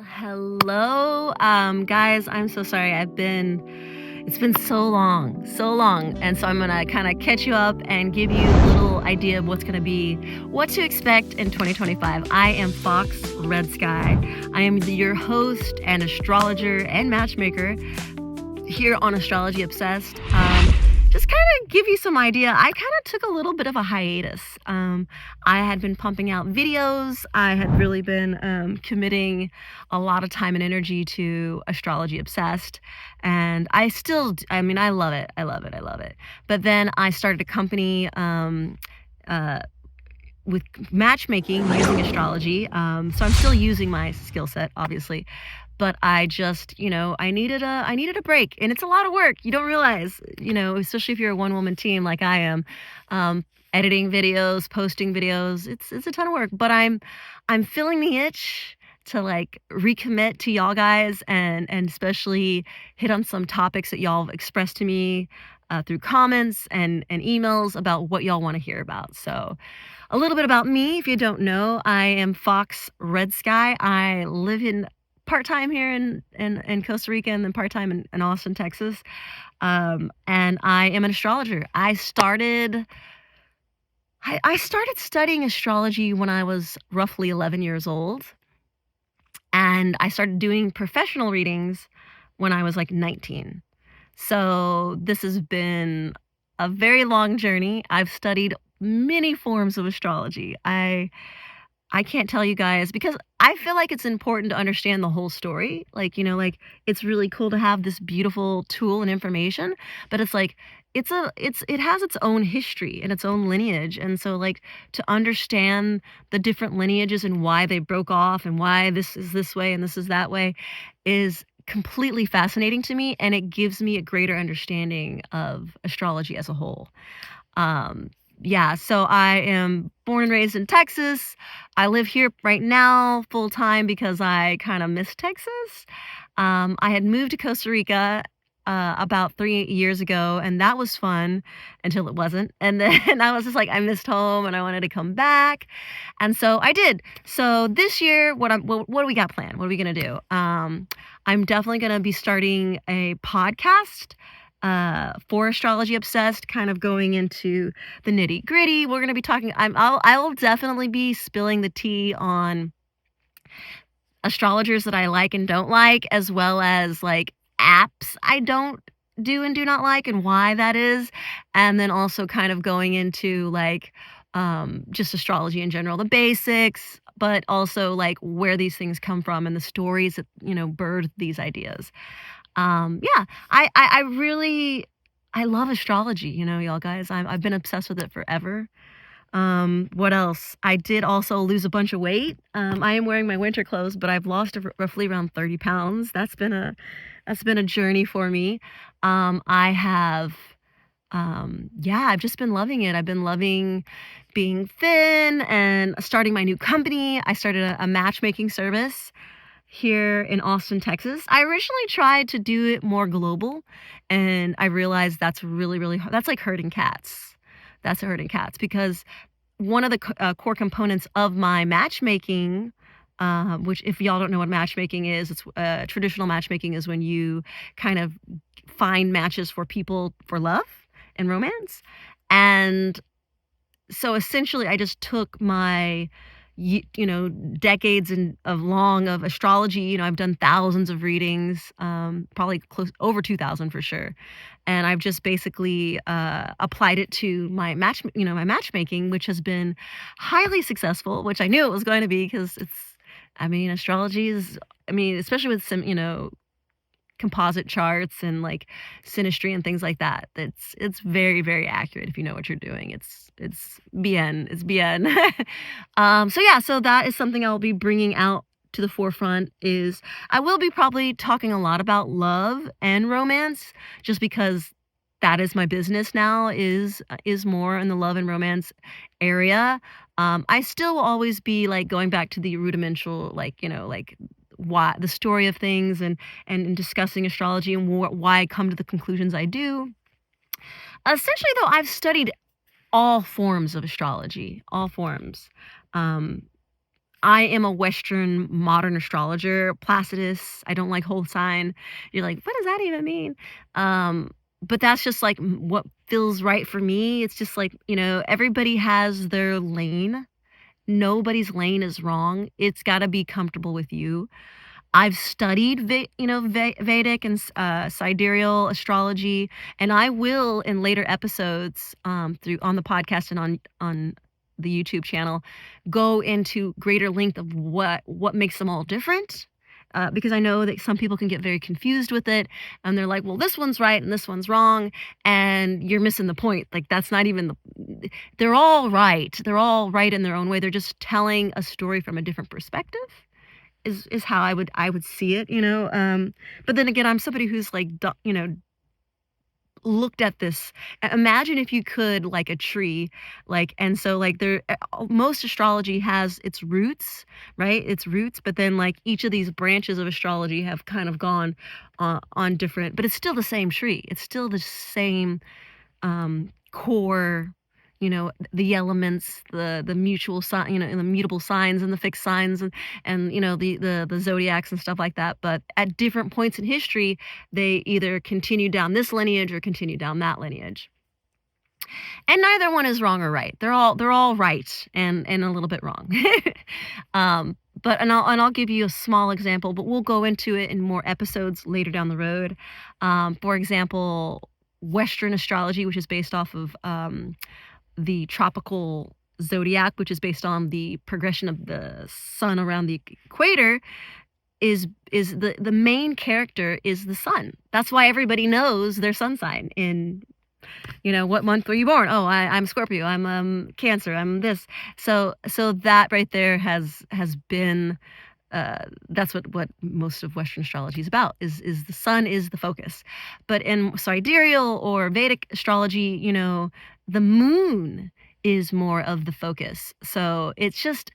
Hello. Guys, I'm so sorry. It's been so long. And so I'm going to kind of catch you up and give you a little idea of what to expect in 2025. I am Fox RedSky. I am your host and astrologer and matchmaker here on Astrology Obsessed. Just kind of give you some idea, I kind of took a little bit of a hiatus. I had been pumping out videos. I had really been committing a lot of time and energy to Astrology Obsessed. And I love it. I love it. But then I started a company with matchmaking using astrology. So I'm still using my skill set, obviously. But I just, I needed a break, and it's a lot of work. You don't realize, especially if you're a one-woman team like I am, editing videos, posting videos. It's a ton of work, but I'm feeling the itch to like recommit to y'all guys and especially hit on some topics that y'all have expressed to me through comments and emails about what y'all want to hear about. So a little bit about me, if you don't know, I am Fox RedSky. I live in part-time here in Costa Rica and then part-time in Austin, Texas. And I am an astrologer. I started studying astrology when I was roughly 11 years old. And I started doing professional readings when I was like 19. So this has been a very long journey. I've studied many forms of astrology. I can't tell you guys because I feel like it's important to understand the whole story. Like, it's really cool to have this beautiful tool and information, but it's like, it has its own history and its own lineage. And so like to understand the different lineages and why they broke off and why this is this way and this is that way is completely fascinating to me. And it gives me a greater understanding of astrology as a whole. So I am born and raised in Texas. I live here right now full time because I kind of miss Texas. I had moved to Costa Rica about 3 years ago, and that was fun until it wasn't. And then I was just like, I missed home and I wanted to come back. And so I did. So this year, what do we got planned? What are we going to do? I'm definitely going to be starting a podcast for Astrology Obsessed, kind of going into the nitty gritty. We're going to be talking, I will definitely be spilling the tea on astrologers that I like and don't like, as well as like apps I don't do and do not like and why that is. And then also kind of going into like, just astrology in general, the basics, but also like where these things come from and the stories that, birthed these ideas. I love astrology, y'all guys. I've been obsessed with it forever. What else? I did also lose a bunch of weight. I am wearing my winter clothes, but I've lost roughly around 30 pounds. That's been a journey for me. I've just been loving it. I've been loving being thin and starting my new company. I started a matchmaking service here in Austin, Texas. I originally tried to do it more global, and I realized that's really, really hard. That's like herding cats. That's herding cats because one of the core components of my matchmaking, which if y'all don't know what matchmaking is, it's traditional matchmaking is when you kind of find matches for people for love and romance. And so essentially I just took my decades of astrology. I've done thousands of readings, probably over 2,000 for sure. And I've just basically applied it to my my matchmaking, which has been highly successful, which I knew it was going to be because astrology is, especially with some, composite charts and like synastry and things like that. It's very, very accurate if you know what you're doing. It's bien. So that is something I'll be bringing out to the forefront. Is I will be probably talking a lot about love and romance, just because that is my business now, is more in the love and romance area. I still will always be like going back to the rudimental, like why the story of things and discussing astrology and why I come to the conclusions I do. Essentially, though, I've studied all forms of astrology, all forms. I am a Western modern astrologer, Placidus. I don't like whole sign. You're like, what does that even mean? But that's just like what feels right for me. It's just like, everybody has their lane. Nobody's lane is wrong. It's got to be comfortable with you. I've studied, Vedic and sidereal astrology, and I will in later episodes through on the podcast and on the YouTube channel go into greater length of what makes them all different. Because I know that some people can get very confused with it, and they're like, "Well, this one's right and this one's wrong," and you're missing the point. Like that's not even the. They're all right. They're all right in their own way. They're just telling a story from a different perspective is how I would see it. But then again, I'm somebody who's like looked at this. Imagine if you could, like a tree, like, and so like most astrology has its roots, right? Its roots, but then like each of these branches of astrology have kind of gone on different, but it's still the same tree. It's still the same core, the elements, the mutual sign, and the mutable signs and the fixed signs, and the zodiacs and stuff like that. But at different points in history, they either continue down this lineage or continue down that lineage. And neither one is wrong or right. They're all right and a little bit wrong. But I'll give you a small example, but we'll go into it in more episodes later down the road. For example, Western astrology, which is based off of the tropical zodiac, which is based on the progression of the sun around the equator, is the main character is the sun. That's why everybody knows their sun sign in, what month were you born? Oh, I'm Scorpio. I'm Cancer. I'm this. So that right there has been. That's what most of Western astrology is about. Is the sun is the focus, but in sidereal or Vedic astrology, the moon is more of the focus. So it's just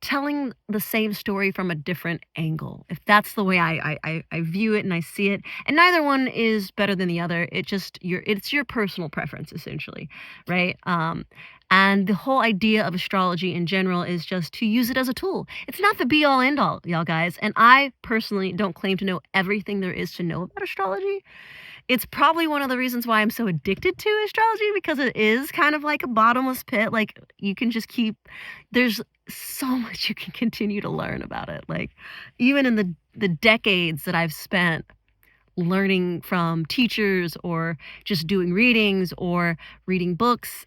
telling the same story from a different angle, if that's the way I view it and I see it. And neither one is better than the other. It's your personal preference, essentially, right? And the whole idea of astrology in general is just to use it as a tool. It's not the be all end all, y'all guys. And I personally don't claim to know everything there is to know about astrology. It's probably one of the reasons why I'm so addicted to astrology, because it is kind of like a bottomless pit. Like you can just there's so much you can continue to learn about it. Like even in the decades that I've spent learning from teachers or just doing readings or reading books,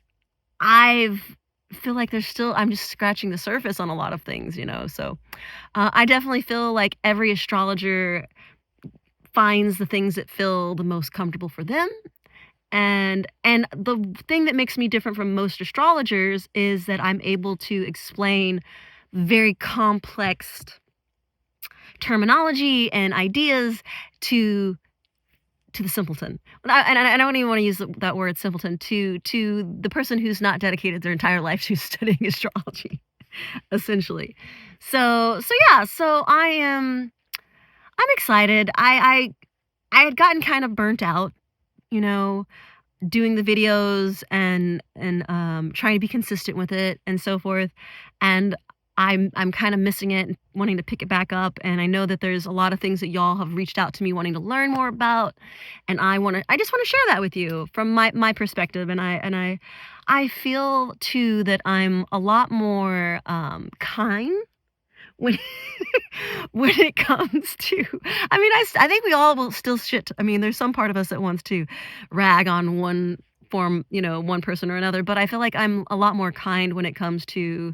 I feel like I'm just scratching the surface on a lot of things, So I definitely feel like every astrologer finds the things that feel the most comfortable for them. And the thing that makes me different from most astrologers is that I'm able to explain very complex terminology and ideas to the simpleton. And I don't even want to use that word simpleton, to the person who's not dedicated their entire life to studying astrology, essentially. So yeah, so I'm excited. I had gotten kind of burnt out, doing the videos and trying to be consistent with it and so forth. And I'm kind of missing it and wanting to pick it back up. And I know that there's a lot of things that y'all have reached out to me wanting to learn more about. And I just want to share that with you from my perspective. And I feel too that I'm a lot more kind when when it comes to, I think we all will still shit. There's some part of us that wants to rag on one form, one person or another, but I feel like I'm a lot more kind when it comes to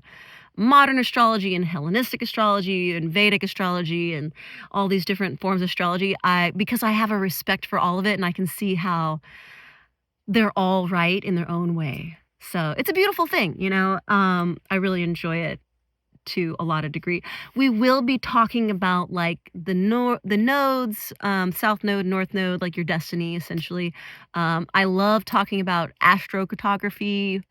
modern astrology and Hellenistic astrology and Vedic astrology and all these different forms of astrology. Because I have a respect for all of it and I can see how they're all right in their own way. So it's a beautiful thing, I really enjoy it to a lot of degree. We will be talking about like the nodes, south node, north node, like your destiny, essentially. I love talking about astrocartography,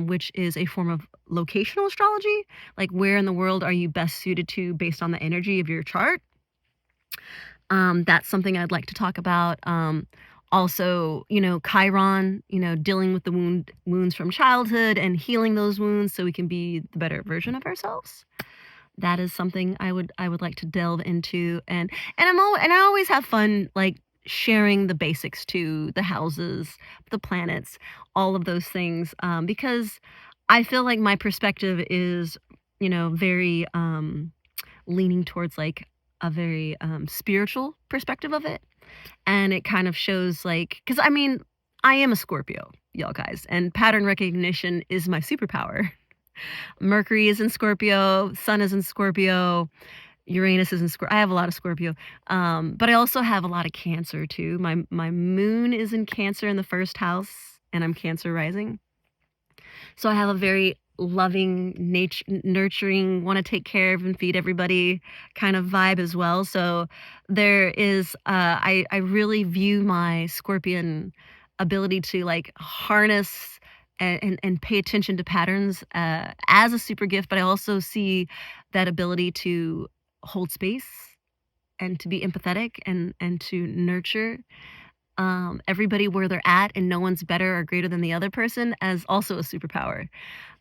which is a form of locational astrology, like where in the world are you best suited to based on the energy of your chart. That's something I'd like to talk about. Also, Chiron, dealing with the wounds from childhood and healing those wounds so we can be the better version of ourselves. That is something I would like to delve into, and I always have fun like sharing the basics to the houses, the planets, all of those things, because I feel like my perspective is, very leaning towards like a very spiritual perspective of it, and it kind of shows like, because I mean, I am a Scorpio, y'all guys, and pattern recognition is my superpower. Mercury is in Scorpio, Sun is in Scorpio, Uranus is in Scorpio. I have a lot of Scorpio, but I also have a lot of Cancer too. My moon is in Cancer in the first house, and I'm Cancer rising. So I have a very loving, nurturing, want to take care of and feed everybody kind of vibe as well. So there is, I really view my Scorpion ability to like harness and pay attention to patterns as a super gift, but I also see that ability to hold space and to be empathetic and to nurture everybody where they're at, and no one's better or greater than the other person, as also a superpower.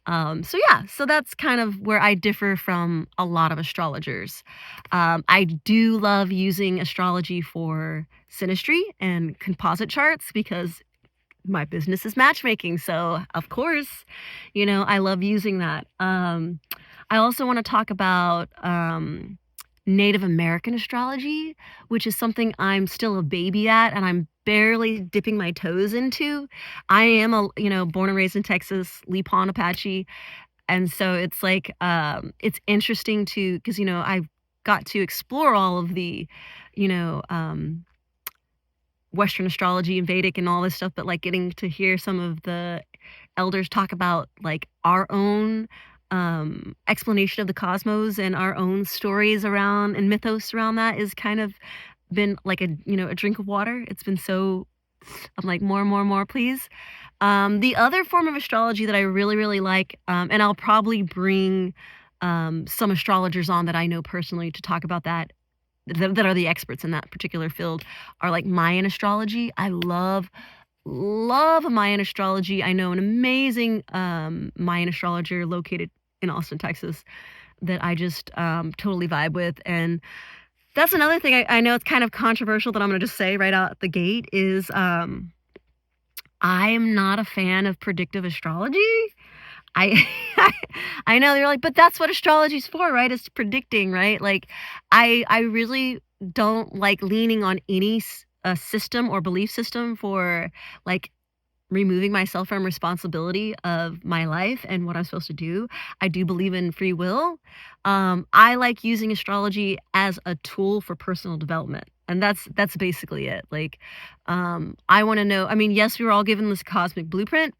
So that's kind of where I differ from a lot of astrologers. I do love using astrology for synastry and composite charts because my business is matchmaking. So of course, I love using that. I also want to talk about Native American astrology, which is something I'm still a baby at and I'm barely dipping my toes into. I am born and raised in Texas, Lee Pond Apache. And so it's like, it's interesting because, I've got to explore all of the, Western astrology and Vedic and all this stuff, but like getting to hear some of the elders talk about like our own explanation of the cosmos and our own stories around and mythos around that is kind of been like a drink of water. It's been so, I'm like, more, please. The other form of astrology that I really, really like, and I'll probably bring some astrologers on that I know personally to talk about that are the experts in that particular field, are like Mayan astrology. I love Mayan astrology. I know an amazing Mayan astrologer located in Austin, Texas, that I just totally vibe with. And that's another thing I know it's kind of controversial that I'm going to just say right out the gate is I am not a fan of predictive astrology. I I know they're like, but that's what astrology's for, right? It's predicting, right? Like, I really don't like leaning on any system or belief system for like removing myself from responsibility of my life and what I'm supposed to do. I do believe in free will. I like using astrology as a tool for personal development. And that's basically it. Like, I want to know, I mean, yes, we were all given this cosmic blueprint.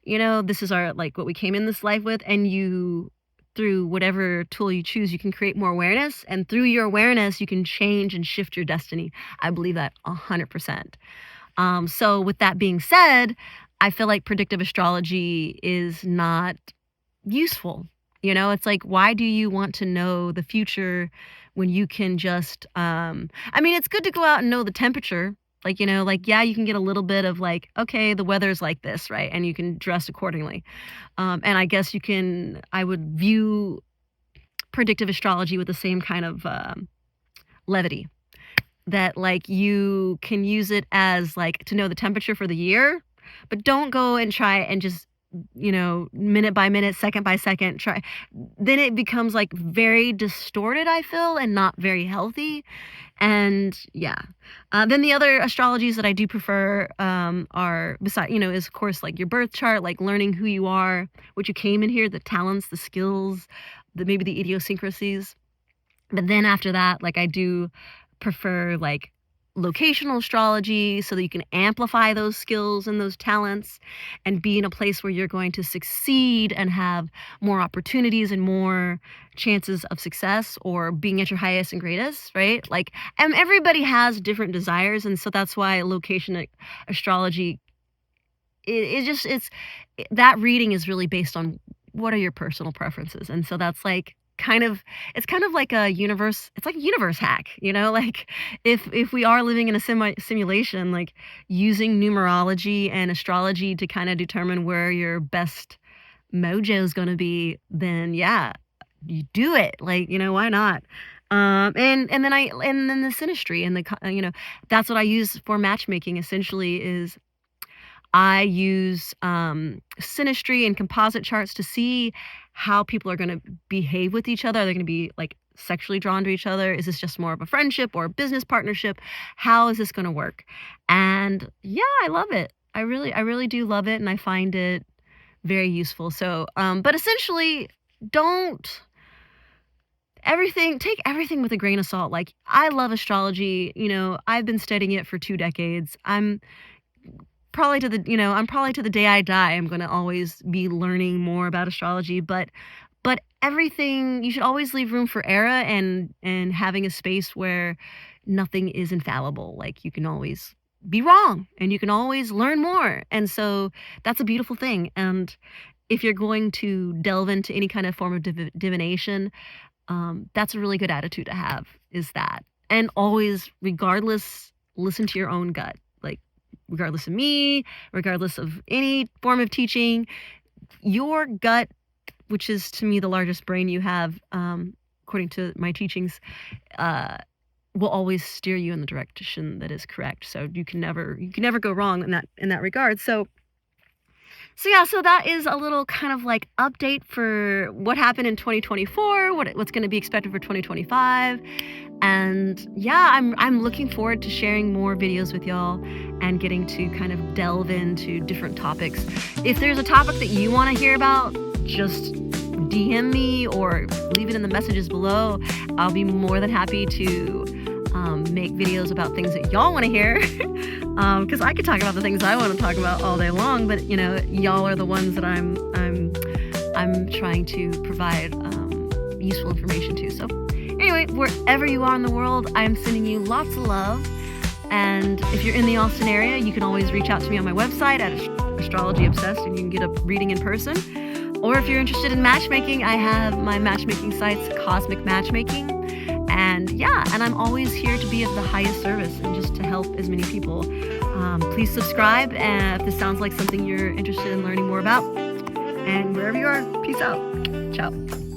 This is our, like, what we came in this life with, and you, through whatever tool you choose, you can create more awareness, and through your awareness, you can change and shift your destiny. I believe that 100%. So with that being said, I feel like predictive astrology is not useful. It's like, why do you want to know the future when you can just, I mean, it's good to go out and know the temperature. Like, yeah, you can get a little bit of like, okay, the weather's like this, right? And you can dress accordingly. And I guess I would view predictive astrology with the same kind of levity, that like you can use it as like to know the temperature for the year, but don't go and try and just, minute by minute, second by second, try. Then it becomes like very distorted, I feel, and not very healthy. And yeah, then the other astrologies that I do prefer are is of course like your birth chart, like learning who you are, what you came in here, the talents, the skills, maybe the idiosyncrasies. But then after that, like I do prefer like locational astrology so that you can amplify those skills and those talents and be in a place where you're going to succeed and have more opportunities and more chances of success or being at your highest and greatest, right? Like, and everybody has different desires, and so that's why location astrology, that reading is really based on what are your personal preferences. And so that's like it's kind of like a universe. It's like a universe hack, like if we are living in a simulation, like using numerology and astrology to kind of determine where your best mojo is going to be, then yeah, you do it. Like, why not? And then the synastry and that's what I use for matchmaking. Essentially, is I use synastry and composite charts to see how people are going to behave with each other. Are they going to be like sexually drawn to each other? Is this just more of a friendship or a business partnership? How is this going to work? And yeah, I love it. I really do love it, and I find it very useful. So, but essentially, take everything with a grain of salt. Like, I love astrology. I've been studying it for 2 decades. I'm probably to the day I die, I'm going to always be learning more about astrology, but everything, you should always leave room for error and having a space where nothing is infallible. Like, you can always be wrong and you can always learn more. And so that's a beautiful thing. And if you're going to delve into any kind of form of divination, that's a really good attitude to have, is that. And always, regardless, listen to your own gut. Like, regardless of me, regardless of any form of teaching, your gut, which is to me the largest brain you have, according to my teachings, will always steer you in the direction that is correct. So you can never go wrong in that regard. So that is a little kind of like update for what happened in 2024, what's going to be expected for 2025. And yeah, I'm looking forward to sharing more videos with y'all and getting to kind of delve into different topics. If there's a topic that you want to hear about, just DM me or leave it in the messages below. I'll be more than happy to make videos about things that y'all want to hear, because I could talk about the things I want to talk about all day long, but y'all are the ones that I'm trying to provide useful information to. So anyway, wherever you are in the world, I'm sending you lots of love. And if you're in the Austin area, you can always reach out to me on my website at Astrology Obsessed, and you can get a reading in person. Or if you're interested in matchmaking, I have my matchmaking sites, Cosmic Matchmaking. And yeah, and I'm always here to be of the highest service and just to help as many people. Please subscribe if this sounds like something you're interested in learning more about. And wherever you are, peace out. Ciao.